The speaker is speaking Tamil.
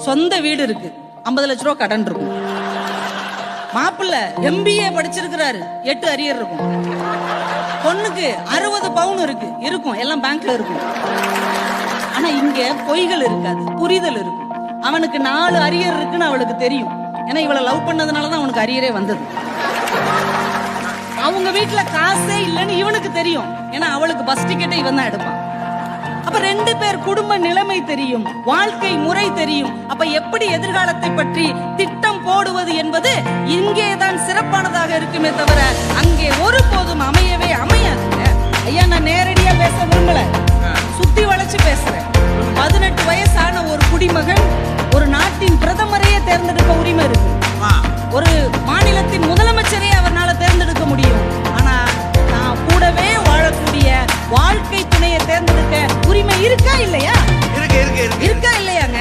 சொந்த வீடு இருக்கு, 50 லட்ச ரூபா கடன் இருக்கும். மாப்பிள்ளை MBA படிச்சிருக்கிறாரு, 8 அரியர் இருக்கும். பொண்ணுக்கு 60 பவுன் இருக்கும், எல்லாம் பேங்க்ல இருக்கும். ஆனா இங்க பொய்கள் இருக்காது, புரிதல் இருக்கும். அவனுக்கு 4 அரியர் இருக்குன்னு அவளுக்கு தெரியும். ஏன்னா இவளை லவ் பண்ணதுனாலதான் அவனுக்கு அரியரே வந்தது. அவங்க வீட்டுல காசே இல்லைன்னு இவனுக்கு தெரியும். ஏன்னா அவளுக்கு பஸ் டிக்கெட்டை இவன் தான் எடுப்பான். அப்ப 2 பேர் குடும்ப நிலைமை தெரியும், வாழ்க்கை முறை தெரியும். அப்ப எப்படி எதிர்காலத்தை பற்றி திட்டம் போடுவது என்பது இங்கேதான் சிறப்பானதாக இருக்குமே தவிர அங்கே ஒருபோதும் அமையவே அமையாதுங்க. ஐயா, நான் நேரடியா பேச விரும்பல, சுத்தி வளைச்சு பேசுறேன். 18 வயசான ஒரு குடிமகன் ஒரு நாட்டின் பிரதமரையே தேர்ந்தெடுக்க உரிமை இருக்கு. ஒரு மாநிலத்தின் முதலமைச்சரையே அவரால் தேர்ந்தெடுக்க முடியும். ஆனா நான் கூடவே வாழக்கூடிய வாழ்க்கை துணையை தேர்ந்தெடுக்க உரிமை இருக்கா இல்லையா? இருக்கா இல்லையாங்க?